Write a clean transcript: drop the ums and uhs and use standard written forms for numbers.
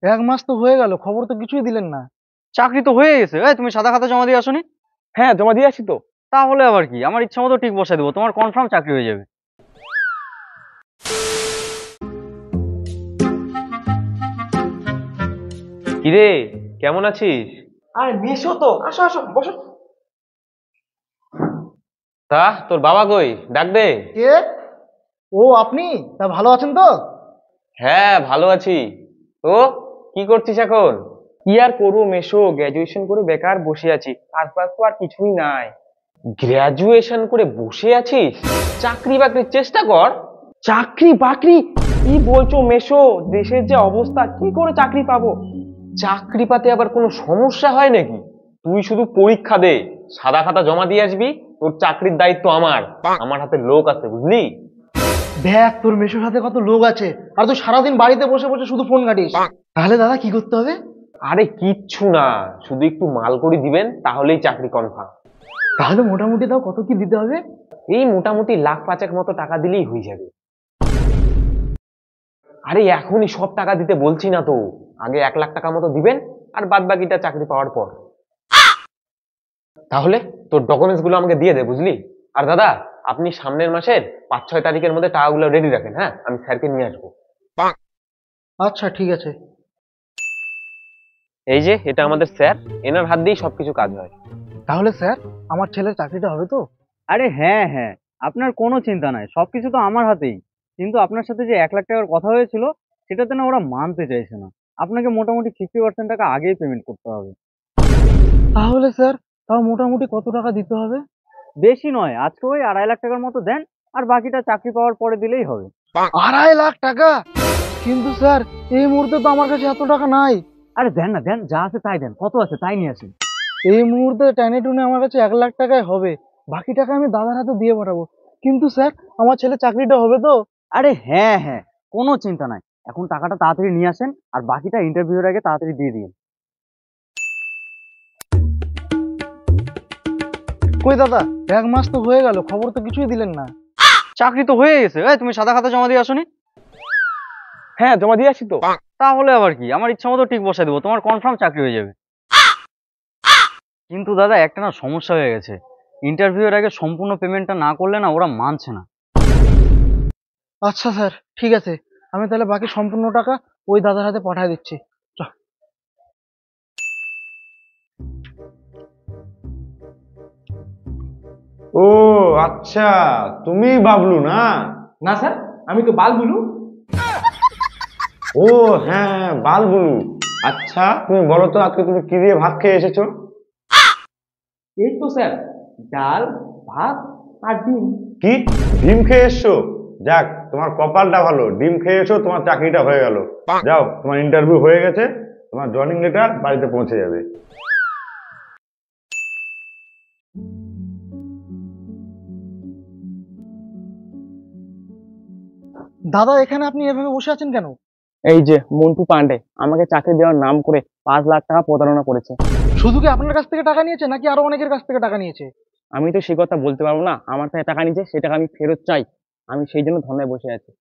এক মাস তো হয়ে গেল, খবর তো কিছুই দিলেন না। চাকরি তো হয়ে গেছে। তুমি সাদা খাতা জমা দিয়ে আসোনি? হ্যাঁ, জমা দিয়ে আসি তো। তাহলে আবার কি, আমার ইচ্ছা মতো টিক বসাই দেবো, তোমার কনফার্ম চাকরি হয়ে যাবে। কিরে, কেমন আছিস? আরে মেশো তো, আসো আসো বসো। তা তোর বাবা কই? ডাক দে। কে? ও আপনি? তা ভালো আছেন তো? হ্যাঁ, ভালো আছি। তো কি করছিস এখন? কি আর করবো মেশো, গ্র্যাজুয়েশন করে বেকার বসে আছি, কাজবাজ তো আর কিছুই নাই। গ্র্যাজুয়েশন করে বসে আছিস? চাকরি বাকরির চেষ্টা কর। চাকরি বাকরি কি বলছো মেশো? দেশের যে অবস্থা, কি করে চাকরি পাবো? চাকরি পাতে আবার কোনো সমস্যা হয় নাকি? তুই শুধু পরীক্ষা দে, সাদা খাতা জমা দিয়ে আসবি, তোর চাকরির দায়িত্ব আমার। আমার হাতে লোক আছে, বুঝলি? দেখ তোর মেশোর সাথে কত লোক আছে, আর তুই সারাদিন বাড়িতে বসে বসে শুধু ফোন ঘাটিস। তাহলে দাদা কি করতে হবে? আরে কিচ্ছু না, শুধু একটু মাল করে দিবেন, তাহলেই চাকরি কনফার্ম। তাহলে মোটামুটি তাও কত কি দিতে হবে? এই মোটামুটি লাখ পাঁচেক মতো টাকা দিলেই হয়ে যাবে। আরে এখনই সব টাকা দিতে বলছি না তো, আগে 1 লাখ টাকা মতো দিবেন, আর বাদ বাকিটা চাকরি পাওয়ার পর। তাহলে তোর ডকুমেন্টস গুলো আমাকে দিয়ে দে, বুঝলি? আর দাদা, আপনি সামনের মাসের 5-6 তারিখের মধ্যে টাকাগুলো রেডি রাখেন, হ্যাঁ? আমি স্যারকে নিয়ে আসবো। আচ্ছা ঠিক আছে। এই যে এটা আমাদের স্যার, এনার হাত দিয়েই সবকিছু কাজ হয়। তাহলে স্যার, আমার ছেলের চাকরিটা হবে তো? আরে হ্যাঁ হ্যাঁ, আপনার কোনো চিন্তা নাই, সবকিছু তো আমার হাতেই। কিন্তু আপনার সাথে যে 1 লাখ টাকার কথা হয়েছিল, সেটাতে না ওরা মানতে চাইছে না। আপনাকে মোটামুটি 50% টাকা আগেই পেমেন্ট করতে হবে। তাহলে স্যার, তাও মোটামুটি কত টাকা দিতে হবে? বেশি নয়, আজকে ওই 2.5 লাখ টাকার মতো দেন, আর বাকিটা চাকরি পাওয়ার পরে দিলেই হবে। 2.5 লাখ টাকা? কিন্তু স্যার, এই মুহূর্তে তো আমার কাছে এত টাকা নাই। আরে দেন না, দেন, যা আছে তাই দেন, কত আছে তাই নিয়ে আসেন। এই মুহূর্তে টেনে টুনে আমার কাছে 1 লাখ টাকায় হবে। বাকি টাকা আমি দাদার হাতে দিয়ে পাঠাবো। কিন্তু স্যার, আমার ছেলে চাকরিটা হবে তো? আরে হ্যাঁ হ্যাঁ, কোনো চিন্তা নাই। এখন টাকাটা তাড়াতাড়ি নিয়ে আসেন, আর বাকিটা ইন্টারভিউর আগে তাড়াতাড়ি দিয়ে দিন। কই দাদা, এক মাস তো হয়ে গেল, খবর তো কিছুই দিলেন না। চাকরি তো হয়ে গেছে। তুমি সাদা খাতা জমা দিয়ে আসোনি? হ্যাঁ, জমা দিয়ে আসি তো। তাহলে আবার কি, আমার ইচ্ছা মতো টিক বসাই দেবো, তোমার কনফার্ম চাকরি হয়ে যাবে। কিন্তু দাদা একটা না সমস্যা হয়ে গেছে, ইন্টারভিউয়ের আগে সম্পূর্ণ পেমেন্টটা না করলে না ওরা মানছে না। আচ্ছা স্যার, ঠিক আছে। আমি তাহলে বাকি সম্পূর্ণ টাকা ওই দাদার হাতে পাঠিয়ে দিচ্ছি। চ। ও আচ্ছা, তুমি বাবলু না? না স্যার, আমি তো বালবুলু। ও হ্যাঁ হ্যাঁ, বালবুলু। আচ্ছা তুমি বলো তো, আজকে তুমি কি দিয়ে ভাত খেয়ে এসেছো? এই তো স্যার, ডাল, ভাত আর ডিম। কি, ডিম খেয়ে এসছো? যাক, তোমার কপালটা ভালো, ডিম খেয়ে এসো, তোমার চাকরিটা হয়ে গেল। যাও, তোমার ইন্টারভিউ হয়ে গেছে, তোমার জয়েনিং লেটার বাড়িতে পৌঁছে যাবে। দাদা, এখানে আপনি এভাবে বসে আছেন কেন? এই যে মন্টু পান্ডে আমাকে চাকরি দেওয়ার নাম করে 5 লাখ টাকা প্রতারণা করেছে। শুধু কি আপনার কাছ থেকে টাকা নিয়েছে, নাকি আরো অনেকের কাছ থেকে টাকা নিয়েছে? আমি তো সে কথা বলতে পারবো না, আমার থেকে টাকা নিয়েছে, সে টাকা আমি ফেরত চাই। আমি সেই জন্য ধর্নায় বসে আছি।